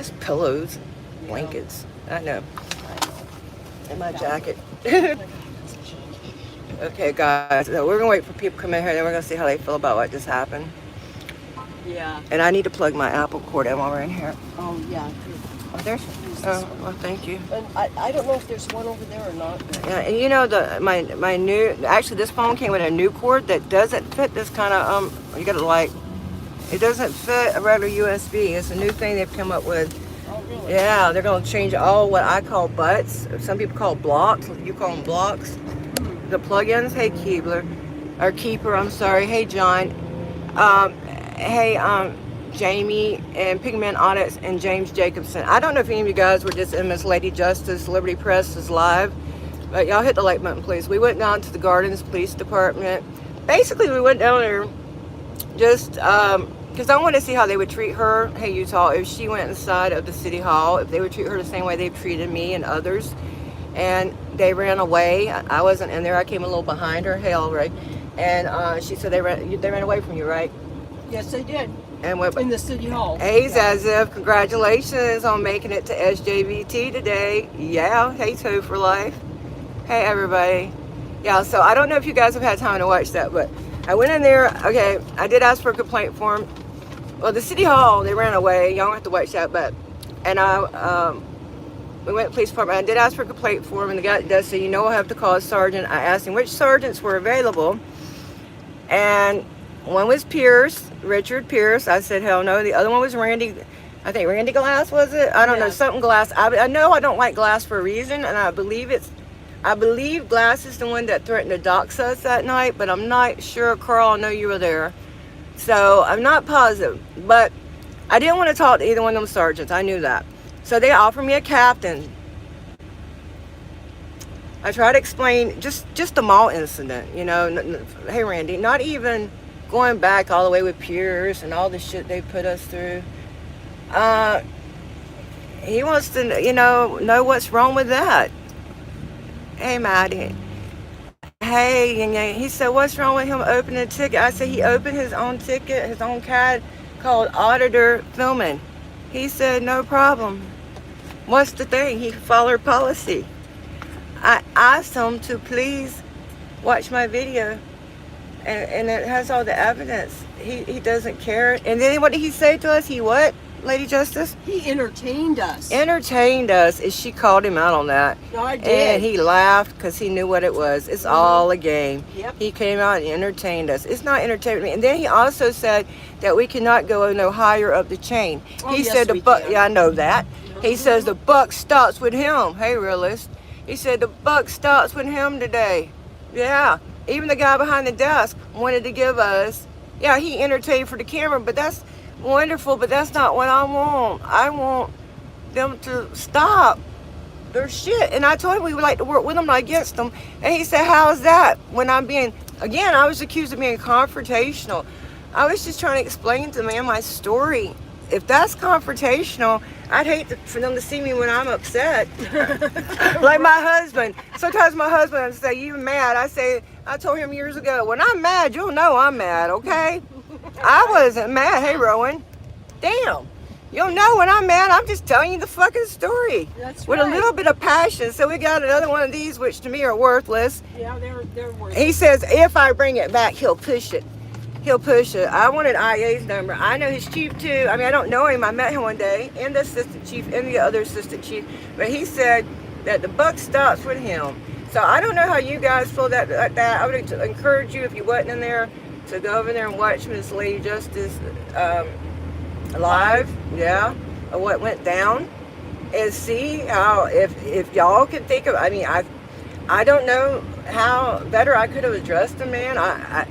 just pillows, blankets. I know. And my jacket. Okay, guys. So we're gonna wait for people to come in here, and then we're gonna see how they feel about what just happened. Yeah. And I need to plug my Apple cord in while we're in here. Oh, yeah. Oh, there's. Oh, well, thank you. And I don't know if there's one over there or not. Yeah, and you know my new, actually this phone came with a new cord that doesn't fit this kind of you gotta like, it doesn't fit a regular USB. It's a new thing they've come up with. Oh, really? Yeah, they're gonna change all what I call butts. Some people call blocks. You call them blocks. The plugins. Hey Keebler, or Keeper. I'm sorry. Hey John. Hey Jamie and Pigment Audits and James Jacobson. I don't know if any of you guys were just in Miss Lady Justice Liberty Press's live, but y'all hit the like button, please. We went down to the Gardens Police Department. Basically, we went down there just because I wanted to see how they would treat her. Hey, Utah, if she went inside of the city hall, if they would treat her the same way they've treated me and others. And they ran away. I wasn't in there. I came a little behind her. Hey, all right. And she said they ran away from you, right? Yes, they did. And what in the city hall. Hayes, as if congratulations on making it to SJVT today. Yeah, hey Two for life. Hey everybody. Yeah, so I don't know if you guys have had time to watch that, but I went in there. Okay, I did ask for a complaint form. Well, the city hall, they ran away. Y'all don't have to watch that, but we went to the police department. I did ask for a complaint form, and the guy does say, I have to call a sergeant. I asked him which sergeants were available, and one was Pierce, Richard Pierce. I said, hell no. The other one was Randy. I think Randy Glass, was it? I don't know, something Glass. I know I don't like Glass for a reason, and I believe Glass is the one that threatened to dox us that night, but I'm not sure. Carl, I know you were there. So I'm not positive, but I didn't want to talk to either one of them sergeants. I knew that. So they offered me a captain. I tried to explain just the mall incident, Hey, Randy, not even going back all the way with Pierce and all the shit they put us through. He wants to, know what's wrong with that. Hey, Maddie. Hey, and he said, what's wrong with him opening a ticket? I said, he opened his own ticket, his own CAD called Auditor Filming. He said, no problem. What's the thing? He followed policy. I asked him to please watch my video. And it has all the evidence. He doesn't care. And then what did he say to us? He what, Lady Justice? He entertained us. Entertained us. And she called him out on that. No, I did. And he laughed because he knew what it was. It's all a game. Yep. He came out and entertained us. It's not entertainment. And then he also said that we cannot go no higher up the chain. He said the buck. Yeah, I know that. He says the buck stops with him. Hey, realist. He said the buck stops with him today. Yeah. Even the guy behind the desk wanted to give us, he entertained for the camera, but that's wonderful, but that's not what I want. I want them to stop their shit. And I told him we would like to work with them, not against them. And he said, how's that? When I'm being, again, I was accused of being confrontational. I was just trying to explain to the man my story. If that's confrontational, I'd hate for them to see me when I'm upset. Like my husband. Sometimes my husband would say, you mad? I told him years ago, when I'm mad, you'll know I'm mad, okay? I wasn't mad. Hey, Rowan. Damn. You'll know when I'm mad. I'm just telling you the fucking story. That's with right. A little bit of passion. So we got another one of these, which to me are worthless. Yeah, they're worthless. He says, if I bring it back, he'll push it. He'll push it. I wanted IA's number. I know his chief too. I mean, I don't know him. I met him one day, and the assistant chief, and the other assistant chief. But he said that the buck stops with him. So I don't know how you guys feel that. I would encourage you, if you wasn't in there, to go over there and watch Miss Lady Justice live. Yeah, of what went down, and see how if y'all can think of. I mean, I don't know how better I could have addressed the man.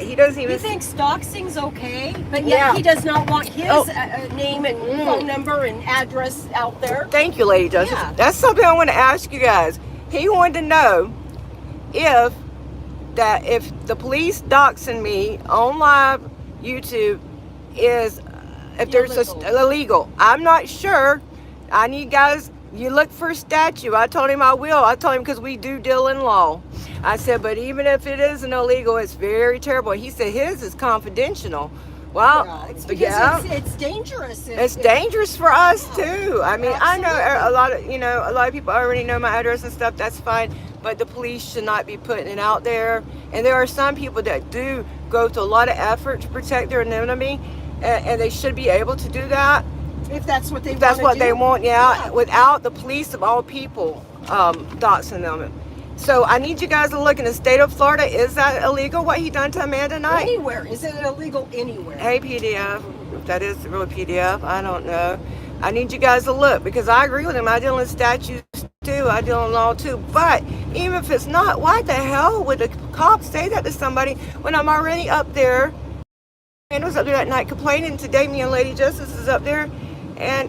He doesn't even. He thinks doxing's okay, but yet he does not want his name and phone number and address out there. Thank you, Lady Justice. Yeah. That's something I want to ask you guys. He wanted to know if the police doxing me on live YouTube is there's illegal. I'm not sure. I need guys. You look for a statute. I told him I will. I told him because we do deal in law. I said, but even if it isn't illegal, it's very terrible. He said his is confidential. Well, Yeah, it's because yeah. it's dangerous. It's dangerous for us too. I mean, I know a lot of a lot of people already know my address and stuff. That's fine, but the police should not be putting it out there. And there are some people that do go through a lot of effort to protect their anonymity, and they should be able to do that if that's what they if that's want what to they do. want. Yeah, without the police of all people doxing them. So I need you guys to look in the state of Florida. Is that illegal? What he done to Amanda tonight? Anywhere. Is it illegal anywhere? Hey, PDF. If that is the real PDF, I don't know. I need you guys to look because I agree with him. I deal in statutes too. I deal in law too. But even if it's not, why the hell would the cops say that to somebody when I'm already up there? And was up there that night complaining. Today, me and Lady Justice is up there, and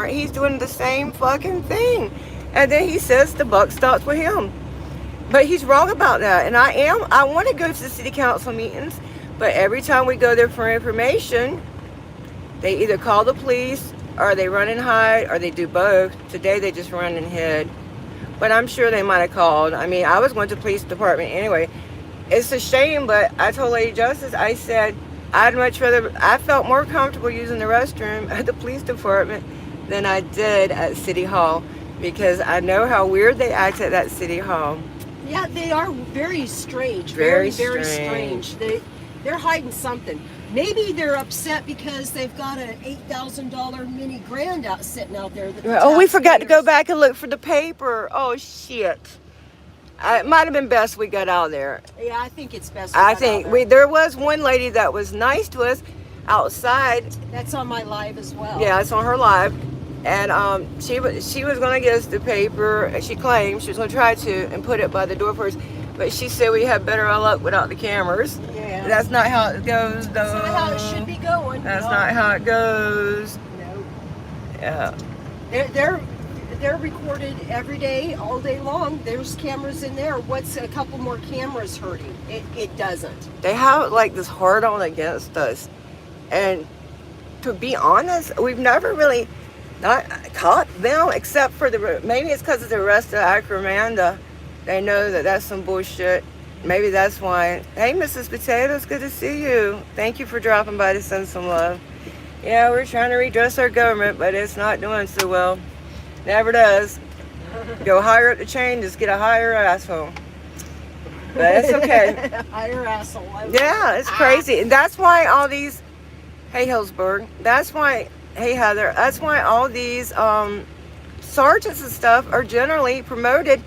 he's doing the same fucking thing. And then he says the buck stops with him. But he's wrong about that. And I want to go to the city council meetings, but every time we go there for information, they either call the police or they run and hide or they do both. Today they just run and hid. But I'm sure they might have called. I mean, I was going to the police department anyway. It's a shame, but I told Lady Justice, I said, I felt more comfortable using the restroom at the police department than I did at City Hall because I know how weird they act at that City Hall. Yeah, they are very strange. Very strange. They're hiding something. Maybe they're upset because they've got an $8,000 mini grand out sitting out there. Oh, we forgot to go back and look for the paper. Oh, shit. It might have been best we got out of there. Yeah, I think it's best. There was one lady that was nice to us outside. That's on my live as well. Yeah, it's on her live. And she was going to get us the paper. She claimed she was going to try to and put it by the door for us. But she said we had better luck without the cameras. Yeah. That's not how it goes, though. That's not how it should be going. That's not how it goes. No. Yeah. They're recorded every day, all day long. There's cameras in there. What's a couple more cameras hurting? It doesn't. They have like this hard on against us. And to be honest, we've never really not caught them except for maybe it's because of the arrest of Acromanda. They know that that's some bullshit. Maybe that's why. Hey, Mrs. Potatoes, good to see you. Thank you for dropping by to send some love. Yeah, we're trying to redress our government, but it's not doing so well. Never does. Go higher up the chain, just get a higher asshole. But it's okay. Higher asshole. Yeah, it's crazy. And that's why all these, hey Hillsburg, hey Heather, that's why all these sergeants and stuff are generally promoted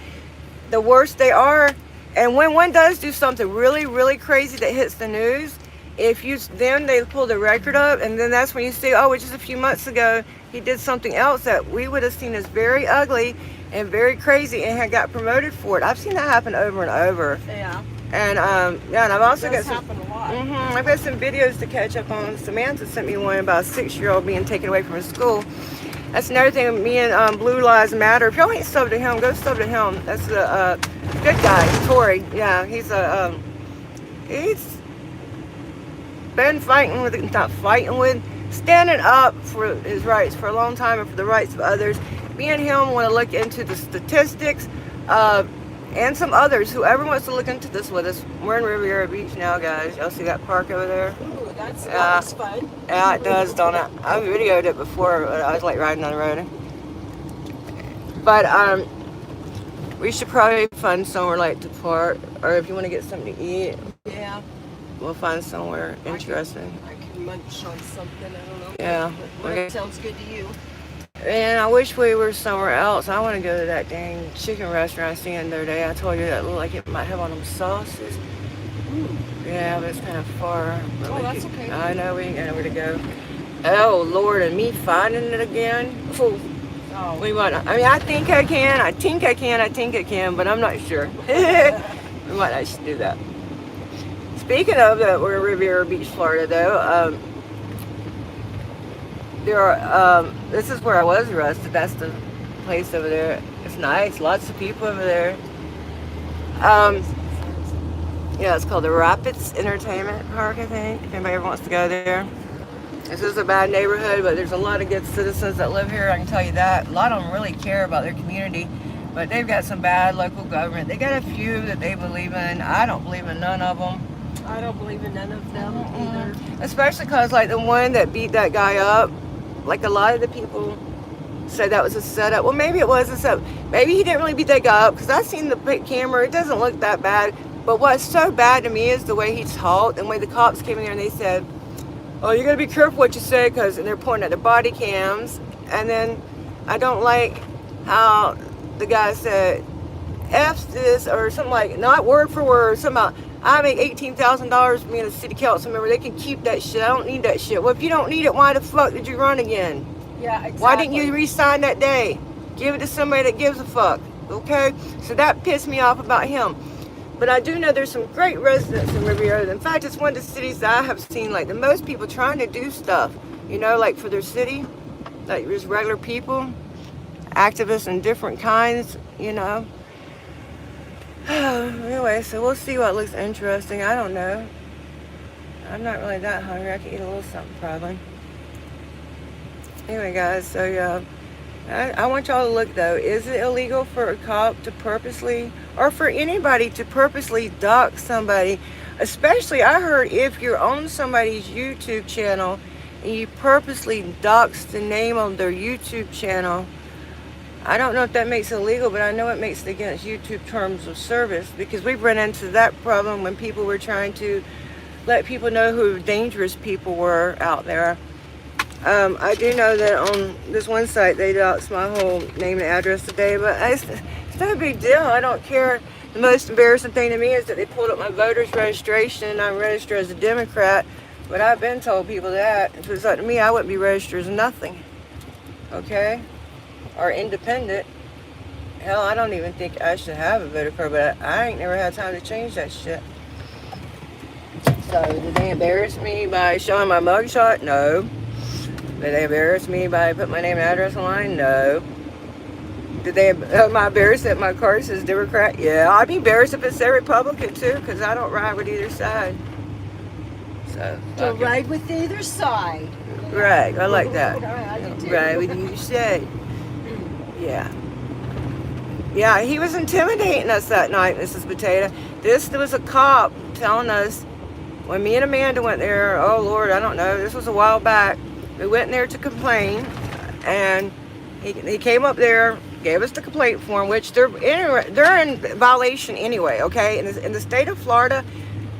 the worse they are. And when one does do something really, really crazy that hits the news, then they pull the record up, and then that's when you see, oh, just a few months ago, he did something else that we would have seen as very ugly and very crazy and had got promoted for it. I've seen that happen over and over. Yeah. And and I've also got some. Happen a lot. I've got some videos to catch up on. Samantha sent me one about a 6-year-old being taken away from his school. That's another thing. Me and Blue Lives Matter. If y'all ain't subbed to him, go sub to him. That's the good guy, Tory. Yeah, he's been standing up for his rights for a long time and for the rights of others. Me and him want to look into the statistics and some others. Whoever wants to look into this with us. We're in Riviera Beach now, guys. Y'all see that park over there? Ooh, that's fun. Yeah, it does, don't it? I videoed it before. I was like riding on the road. But we should probably find somewhere like to park, or if you want to get something to eat. Yeah. We'll find somewhere interesting. I can munch on something, I don't know. Yeah. Whatever sounds good to you. And I wish we were somewhere else. I want to go to that dang chicken restaurant I seen the other day. I told you that looked like it might have one of them sauces. Ooh. Yeah, but it's kind of far. Oh, that's okay. I know, we ain't got nowhere to go. Oh, Lord, and me finding it again? Oh. I think I can, but I'm not sure. We might actually do that. Speaking of that, we're in Riviera Beach, Florida, though. This is where I was arrested. That's the place over there. It's nice. Lots of people over there. Yeah, it's called the Rapids Entertainment Park, I think. If anybody ever wants to go there. This is a bad neighborhood, but there's a lot of good citizens that live here. I can tell you that. A lot of them really care about their community, but they've got some bad local government. They got a few that they believe in. I don't believe in none of them. I don't believe in none of them either. Especially because, like, the one that beat that guy up, like, a lot of the people said that was a setup. Well, maybe it was a setup. Maybe he didn't really beat that guy up, because I've seen the camera. It doesn't look that bad. But what's so bad to me is the way he talked, and when the cops came in there and they said, oh, you got to be careful what you say, because, and they're pointing at the body cams. And then I don't like how the guy said, F this, or something like, not word for word, something about, I make $18,000 being a city council member. They can keep that shit. I don't need that shit. Well, if you don't need it, why the fuck did you run again? Yeah, exactly. Why didn't you re-sign that day? Give it to somebody that gives a fuck, okay? So that pissed me off about him. But I do know there's some great residents in Riviera. In fact, it's one of the cities that I have seen, like, the most people trying to do stuff, you know, like, for their city. Like, there's regular people, activists in different kinds, you know. Anyway, so we'll see what looks interesting. I don't know. I'm not really that hungry. I can eat a little something, probably. Anyway, guys, so, yeah. I want y'all to look, though. Is it illegal for a cop to purposely, or for anybody to purposely dox somebody? Especially, I heard if you're on somebody's YouTube channel and you purposely dox the name of their YouTube channel, I don't know if that makes it illegal, but I know it makes it against YouTube terms of service, because we've run into that problem when people were trying to let people know who dangerous people were out there. I do know that on this one site they doxed my whole name and address today, but it's not a big deal. I don't care. The most embarrassing thing to me is that they pulled up my voter's registration and I'm registered as a Democrat, but I've been told people that if it was up to me, I wouldn't be registered as nothing, okay, or independent. Hell, I don't even think I should have a voter card, but I ain't never had time to change that shit. So did they embarrass me by showing my mugshot? No. Did they embarrass me by putting my name and address online? No. Did they, am I embarrassed that my card says Democrat? Yeah, I'd be embarrassed if it said Republican too, because I don't ride with either side. So. Don't ride with either side. Right, I like that. I do too. Ride with either side. Yeah. Yeah, he was intimidating us that night, Mrs. Potato. There was a cop telling us, when me and Amanda went there, oh Lord, I don't know, this was a while back, we went there to complain, and he came up there, gave us the complaint form, which they're in violation anyway, okay? In the state of Florida,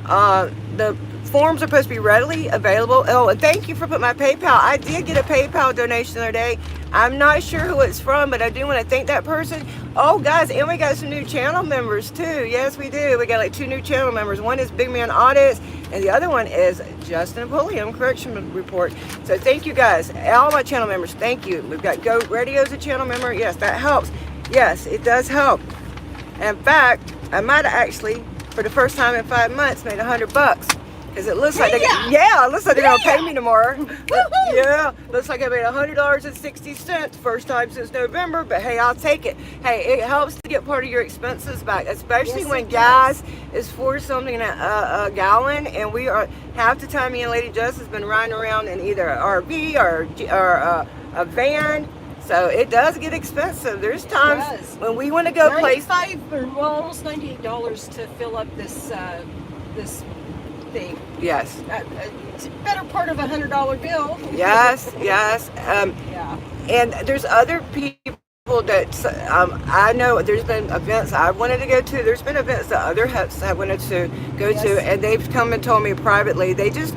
the forms are supposed to be readily available. Oh, and thank you for putting my PayPal. I did get a PayPal donation the other day. I'm not sure who it's from, but I do want to thank that person. Oh, guys, and we got some new channel members, too. Yes, we do. We got like 2 new channel members. One is Big Man Audits, and the other one is Justin Pulliam Correction Report. So thank you, guys. All my channel members, thank you. We've got Go Radio as a channel member. Yes, that helps. Yes, it does help. In fact, I might have actually, for the first time in 5 months, made $100. Because it looks like it looks like they're gonna pay me tomorrow. Yeah, looks like I made $100.60 first time since November. But hey, I'll take it. Hey, it helps to get part of your expenses back, especially when gas is $4 something a gallon, and we are half the time me and Lady Jess has been riding around in either an RV or a van. So it does get expensive. There's times when we want to go places. Almost $98 to fill up this this thing. Yes. It's a better part of $100 bill. Yes, yes. Yeah. And there's other people that I know. There's been events I wanted to go to. There's been events that other huts I wanted to go to, and they've come and told me privately. They just,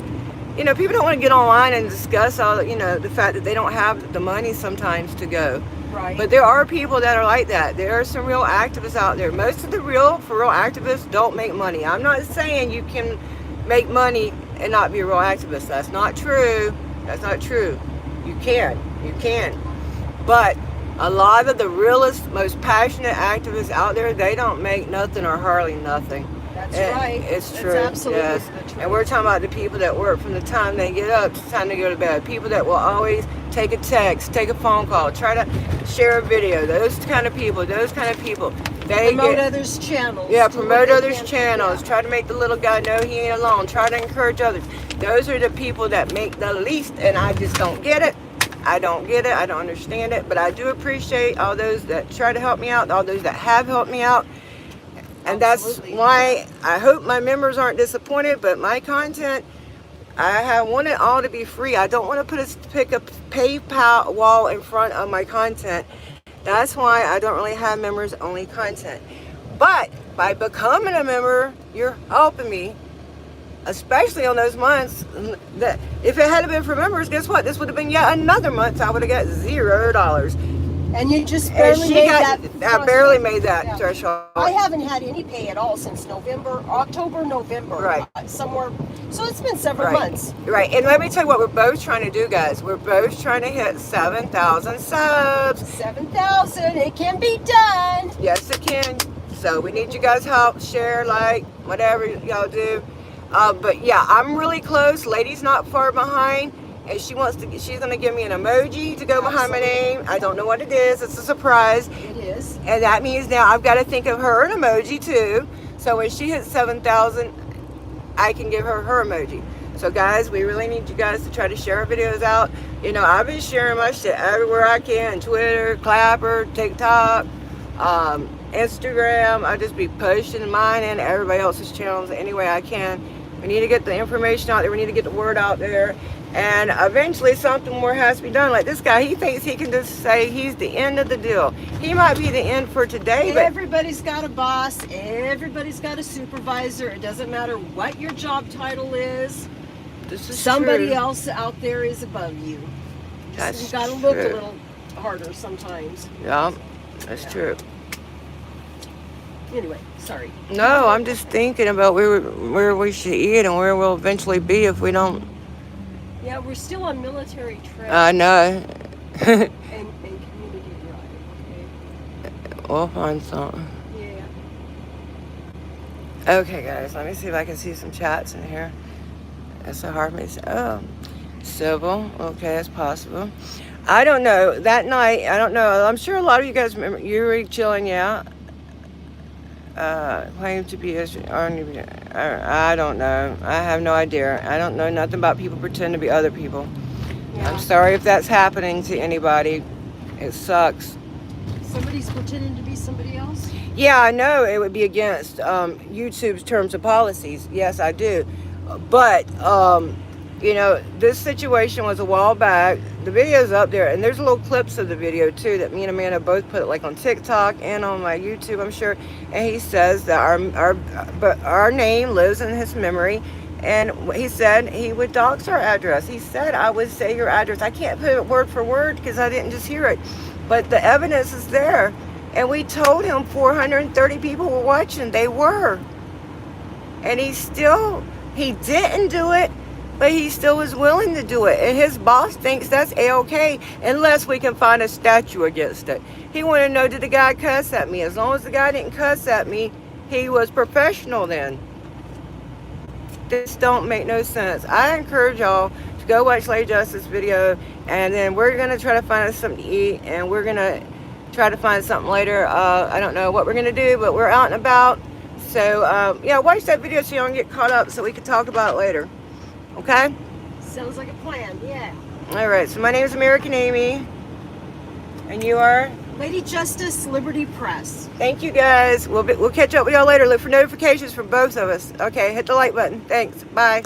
you know, people don't want to get online and discuss all, you know, the fact that they don't have the money sometimes to go. Right. But there are people that are like that. There are some real activists out there. Most of the real activists don't make money. I'm not saying you can make money and not be a real activist. That's not true. That's not true. You can. But a lot of the realest, most passionate activists out there, they don't make nothing or hardly nothing. That's right. It's true. That's absolutely the truth. And we're talking about the people that work from the time they get up to the time they go to bed. People that will always take a text, take a phone call, try to share a video. Those kind of people. They promote others' channels. Yeah, promote others' channels. Try to make the little guy know he ain't alone. Try to encourage others. Those are the people that make the least, and I just don't get it. I don't understand it, but I do appreciate all those that try to help me out, all those that have helped me out. And that's Absolutely. why I hope my members aren't disappointed, but my content, want it all to be free. I don't want to pick a PayPal wall in front of my content. That's why I don't really have members only content. But by becoming a member, you're helping me, especially on those months that if it had been for members, guess what? This would have been yet another month I would have got $0. And you just And barely made that. I barely made that Yeah. threshold. I haven't had any pay at all since October, November. Right. Somewhere. So it's been several Right. months. Right. And let me tell you what we're both trying to do, guys. We're both trying to hit 7,000 subs. 7,000. It can be done. Yes, it can. So we need you guys' help, share, like, whatever y'all do. But yeah, I'm really close. Lady's not far behind. And she's gonna give me an emoji to go behind my name. I don't know what it is. It's a surprise. It is. And that means now I've got to think of her an emoji too. So when she hits 7,000, I can give her emoji. So guys, we really need you guys to try to share our videos out. You know, I've been sharing my shit everywhere I can. Twitter, Clapper, TikTok, Instagram. I just be posting mine and everybody else's channels any way I can. We need to get the information out there. We need to get the word out there. And eventually something more has to be done. Like this guy, he thinks he can just say he's the end of the deal. He might be the end for today, but Everybody's got a boss. Everybody's got a supervisor. It doesn't matter what your job title is. this is Somebody true. else out there is above you. That's You got to look a true. little harder sometimes. Yeah, that's true. Anyway, sorry. No, I'm just thinking about where we should eat and where we'll eventually be if we don't. Yeah, we're still on military trail I know. and community drive. Okay. We'll find something. Yeah. Okay, guys, let me see if I can see some chats in here. That's so hard for me to say. Oh, civil. Okay, that's possible. I don't know. That night, I don't know. I'm sure a lot of you guys remember. You were chilling, yeah. Claim to be I don't know. I have no idea. I don't know nothing about people pretending to be other people. Yeah. I'm sorry if that's happening to anybody. It sucks. Somebody's pretending to be somebody else? Yeah, I know it would be against YouTube's terms and policies. Yes, I do. But, you know, this situation was a while back. The video's up there, and there's little clips of the video, too, that me and Amanda both put, like, on TikTok and on my YouTube, I'm sure. And he says that our name lives in his memory. And he said he would dox our address. He said I would say your address. I can't put it word for word because I didn't just hear it. But the evidence is there. And we told him 430 people were watching. They were. And he didn't do it, but he still was willing to do it. And his boss thinks that's A-okay unless we can find a statue against it. He wanted to know, did the guy cuss at me? As long as the guy didn't cuss at me, he was professional then. This don't make no sense. I encourage y'all to go watch Lady Justice video, and then we're going to try to find us something to eat, and we're going to try to find something later. I don't know what we're going to do, but we're out and about. So, yeah, watch that video so you don't get caught up so we can talk about it later. Okay? Sounds like a plan, yeah. All right, so my name is American Amy, and you are? Lady Justice, Liberty Press. Thank you, guys. We'll catch up with y'all later. Look for notifications from both of us. Okay, hit the like button. Thanks. Bye.